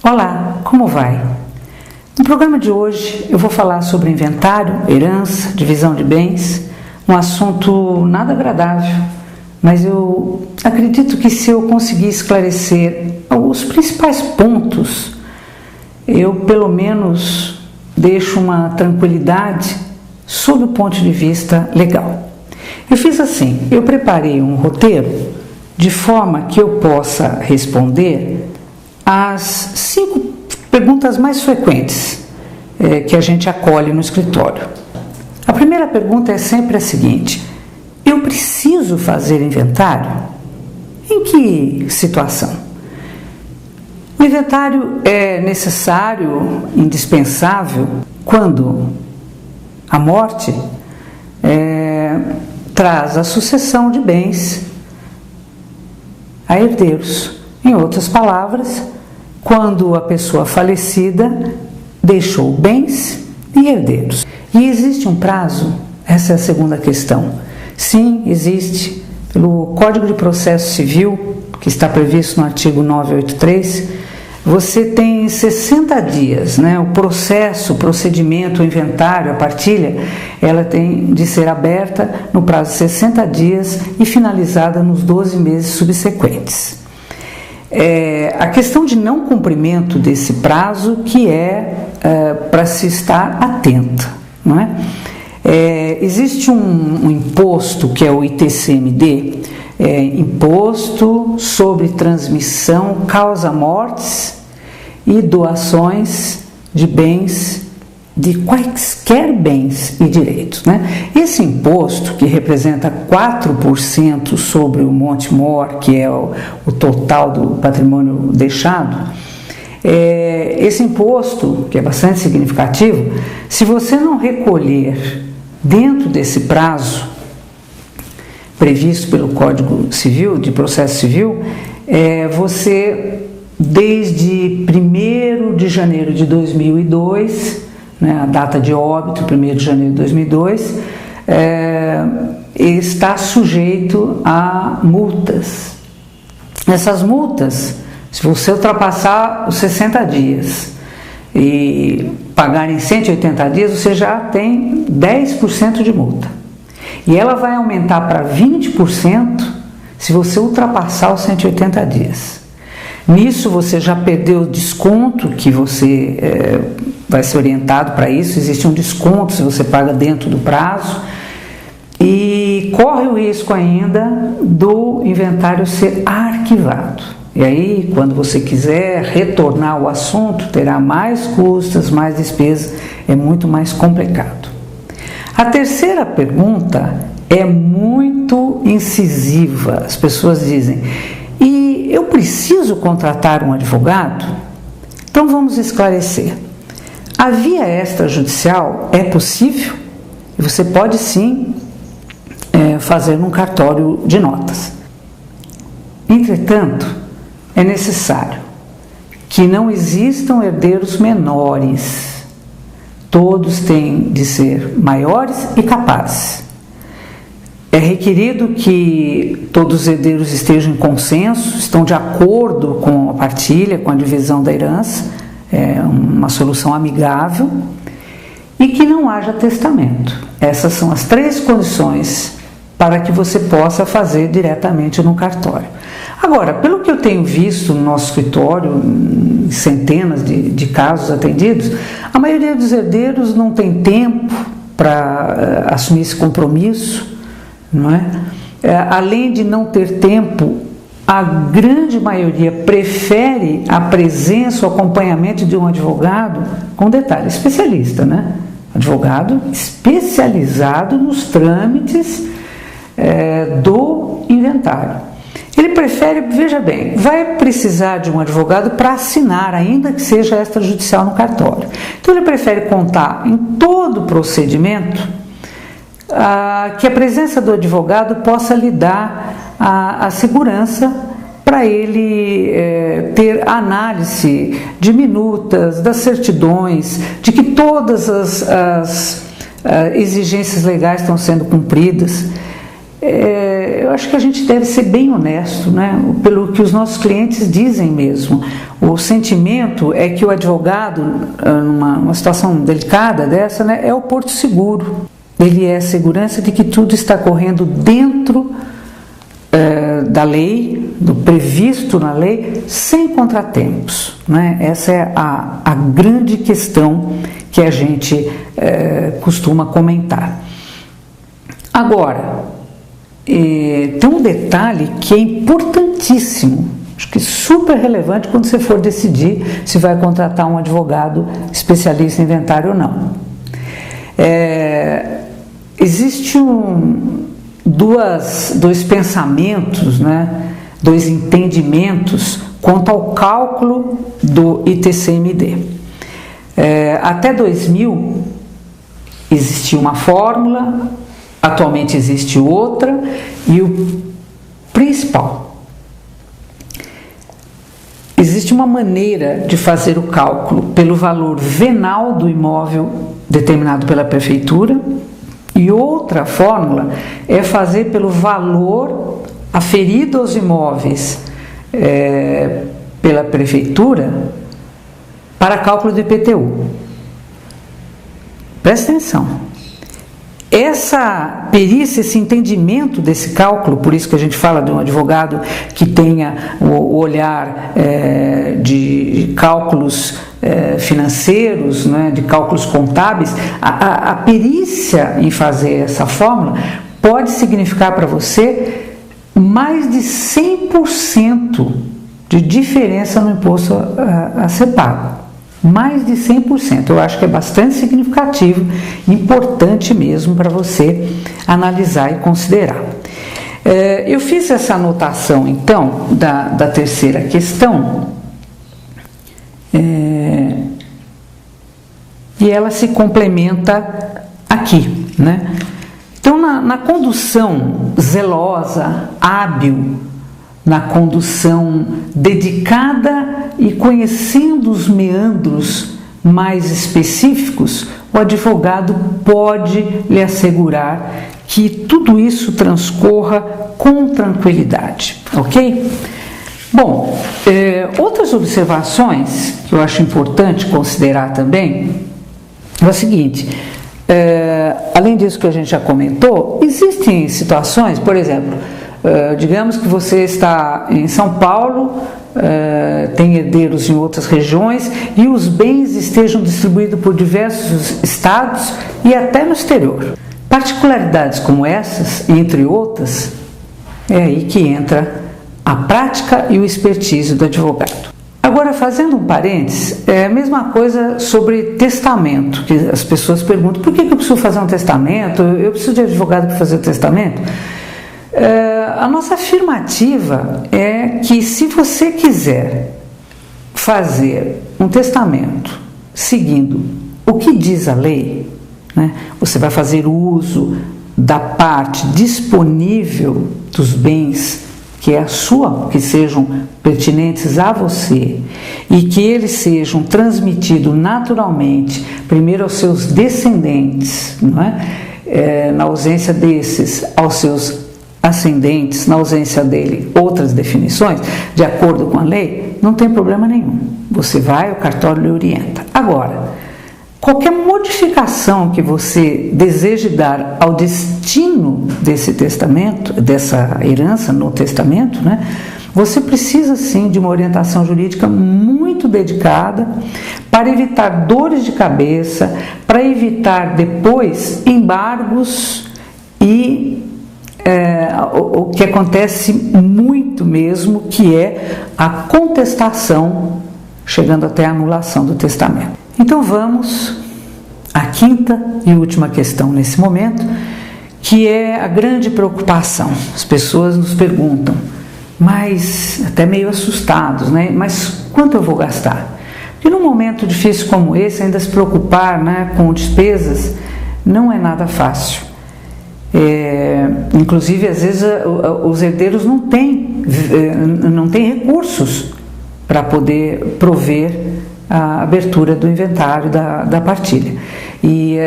Olá, como vai? No programa de hoje eu vou falar sobre inventário, herança, divisão de bens, um assunto nada agradável, mas eu acredito que se eu conseguir esclarecer os principais pontos, eu pelo menos deixo uma tranquilidade sob o ponto de vista legal. Eu fiz assim, eu preparei um roteiro de forma que eu possa responder as 5 perguntas mais frequentes que a gente acolhe no escritório. A primeira pergunta é sempre a seguinte: eu preciso fazer inventário? Em que situação? O inventário é necessário, indispensável, quando a morte traz a sucessão de bens a herdeiros. Em outras palavras, quando a pessoa falecida deixou bens e herdeiros. E existe um prazo? Essa é a segunda questão. Sim, existe. Pelo Código de Processo Civil, que está previsto no artigo 983, você tem 60 dias, né? O procedimento, o inventário, a partilha, ela tem de ser aberta no prazo de 60 dias e finalizada nos 12 meses subsequentes. A questão de não cumprimento desse prazo que para se estar atenta, não é? Existe um imposto que é o ITCMD, Imposto sobre Transmissão, Causa-Mortes e Doações de Bens, de quaisquer bens e direitos, né? Esse imposto, que representa 4% sobre o monte mor, que é o total do patrimônio deixado, esse imposto, que é bastante significativo, se você não recolher dentro desse prazo previsto pelo Código Civil, de Processo Civil, você, desde 1º de janeiro de 2002, né, a data de óbito, 1º de janeiro de 2002, está sujeito a multas. Essas multas, se você ultrapassar os 60 dias e pagar em 180 dias, você já tem 10% de multa. E ela vai aumentar para 20% se você ultrapassar os 180 dias. Nisso você já perdeu o desconto, que você vai ser orientado para isso. Existe um desconto se você paga dentro do prazo, e corre o risco ainda do inventário ser arquivado. E aí, quando você quiser retornar ao assunto, terá mais custas, mais despesas, é muito mais complicado. A terceira pergunta é muito incisiva. As pessoas dizem: e eu preciso contratar um advogado? Então vamos esclarecer. A via extrajudicial é possível e você pode sim fazer num cartório de notas. Entretanto, é necessário que não existam herdeiros menores. Todos têm de ser maiores e capazes. É requerido que todos os herdeiros estejam em consenso, estão de acordo com a partilha, com a divisão da herança, uma solução amigável, e que não haja testamento. Essas são as 3 condições para que você possa fazer diretamente no cartório. Agora, pelo que eu tenho visto no nosso escritório, centenas de casos atendidos, a maioria dos herdeiros não tem tempo para assumir esse compromisso, não é? Além de não ter tempo, a grande maioria prefere a presença, o acompanhamento de um advogado, com detalhe, especialista, né? Advogado especializado nos trâmites do inventário. Ele prefere, veja bem, vai precisar de um advogado para assinar, ainda que seja extrajudicial no cartório. Então ele prefere contar em todo o procedimento que a presença do advogado possa lhe dar a segurança para ele ter análise de minutas, das certidões, de que todas as exigências legais estão sendo cumpridas. eu acho que a gente deve ser bem honesto, né? Pelo que os nossos clientes dizem mesmo. O sentimento é que o advogado, numa situação delicada dessa, né, é o porto seguro. Ele é a segurança de que tudo está correndo dentro da lei, do previsto na lei, sem contratempos, né? Essa é a grande questão que a gente costuma comentar. Agora, tem um detalhe que é importantíssimo, acho que super relevante quando você for decidir se vai contratar um advogado especialista em inventário ou não. Existe dois pensamentos, né, dois entendimentos quanto ao cálculo do ITCMD. Até 2000 existia uma fórmula, atualmente existe outra, e o principal, existe uma maneira de fazer o cálculo pelo valor venal do imóvel determinado pela prefeitura, e outra fórmula é fazer pelo valor aferido aos imóveis pela prefeitura para cálculo do IPTU. Presta atenção. Essa perícia, esse entendimento desse cálculo, por isso que a gente fala de um advogado que tenha o olhar de cálculos financeiros, né, de cálculos contábeis, a perícia em fazer essa fórmula pode significar para você mais de 100% de diferença no imposto a ser pago. Mais de 100%. Eu acho que é bastante significativo, importante mesmo para você analisar e considerar. Eu fiz essa anotação, então, da terceira questão, e ela se complementa aqui, né? Então, na condução zelosa, hábil, na condução dedicada e conhecendo os meandros mais específicos, o advogado pode lhe assegurar que tudo isso transcorra com tranquilidade, ok? Bom, outras observações que eu acho importante considerar também é o seguinte: além disso que a gente já comentou, existem situações, por exemplo, digamos que você está em São Paulo, tem herdeiros em outras regiões e os bens estejam distribuídos por diversos estados e até no exterior. Particularidades como essas, entre outras, é aí que entra a prática e o expertise do advogado. Agora, fazendo um parênteses, é a mesma coisa sobre testamento, que as pessoas perguntam: por que eu preciso fazer um testamento? Eu preciso de advogado para fazer o testamento? A nossa afirmativa é que, se você quiser fazer um testamento seguindo o que diz a lei, né, você vai fazer uso da parte disponível dos bens que é a sua, que sejam pertinentes a você e que eles sejam transmitidos naturalmente, primeiro aos seus descendentes, não é? Na ausência desses, aos seus ascendentes, na ausência dele, outras definições, de acordo com a lei, não tem problema nenhum. Você vai, o cartório lhe orienta. Agora, qualquer modificação que você deseje dar ao destino desse testamento, dessa herança no testamento, né, você precisa sim de uma orientação jurídica muito dedicada para evitar dores de cabeça, para evitar depois embargos e o que acontece muito mesmo, que é a contestação, chegando até a anulação do testamento. Então vamos à quinta e última questão nesse momento, que é a grande preocupação. As pessoas nos perguntam, mas até meio assustados, né? Mas quanto eu vou gastar? Porque num momento difícil como esse, ainda se preocupar, né, com despesas não é nada fácil. Inclusive, às vezes os herdeiros não têm recursos para poder prover a abertura do inventário da partilha. E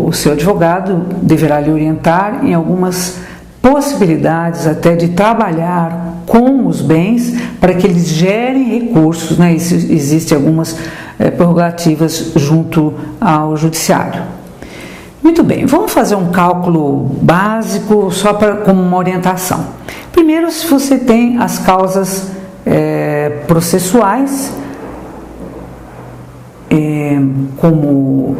o seu advogado deverá lhe orientar em algumas possibilidades até de trabalhar com os bens para que eles gerem recursos, né? Existem algumas prerrogativas junto ao judiciário. Muito bem, vamos fazer um cálculo básico só como uma orientação. Primeiro, se você tem as causas processuais, como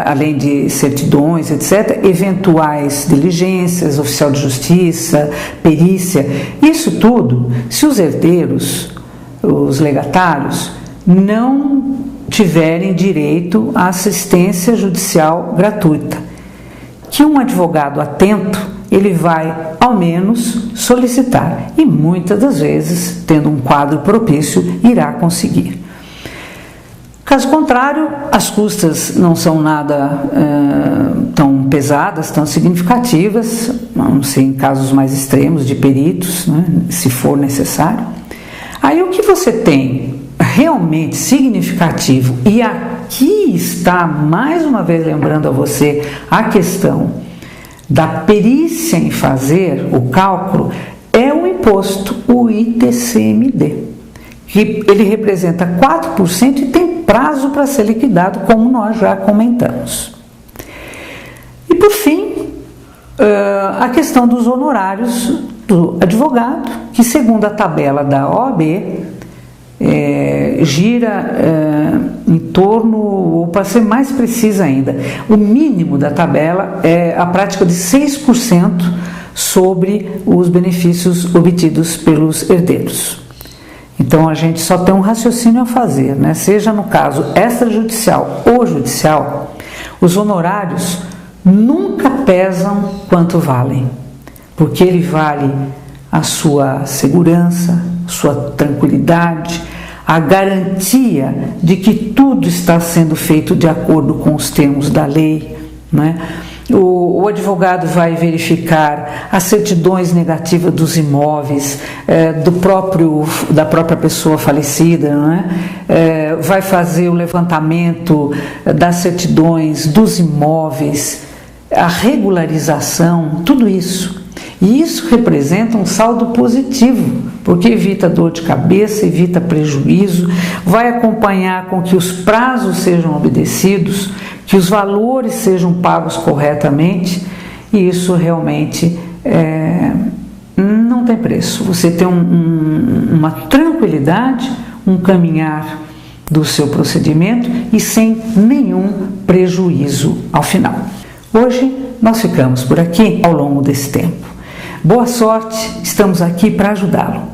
além de certidões, etc., eventuais diligências, oficial de justiça, perícia, isso tudo, se os herdeiros, os legatários, não tiverem direito à assistência judicial gratuita, que um advogado atento, ele vai ao menos solicitar e muitas das vezes, tendo um quadro propício, irá conseguir. Caso contrário, as custas não são nada tão pesadas, tão significativas, a não ser em casos mais extremos de peritos, né, se for necessário. Aí o que você tem realmente significativo, e aqui está mais uma vez lembrando a você a questão da perícia em fazer o cálculo, é o imposto, o ITCMD, que ele representa 4% e tem prazo para ser liquidado, como nós já comentamos. E por fim, a questão dos honorários do advogado, que segundo a tabela da OAB, gira em torno, ou para ser mais precisa ainda, o mínimo da tabela é a prática de 6% sobre os benefícios obtidos pelos herdeiros. Então a gente só tem um raciocínio a fazer, né? Seja no caso extrajudicial ou judicial, os honorários nunca pesam quanto valem, porque ele vale a sua segurança, sua tranquilidade, a garantia de que tudo está sendo feito de acordo com os termos da lei, né? O advogado vai verificar as certidões negativas dos imóveis, da própria pessoa falecida, né? Vai fazer o levantamento das certidões dos imóveis, a regularização, tudo isso. E isso representa um saldo positivo, porque evita dor de cabeça, evita prejuízo, vai acompanhar com que os prazos sejam obedecidos, que os valores sejam pagos corretamente, e isso realmente não tem preço. Você tem uma tranquilidade, um caminhar do seu procedimento e sem nenhum prejuízo ao final. Hoje nós ficamos por aqui ao longo desse tempo. Boa sorte, estamos aqui para ajudá-lo.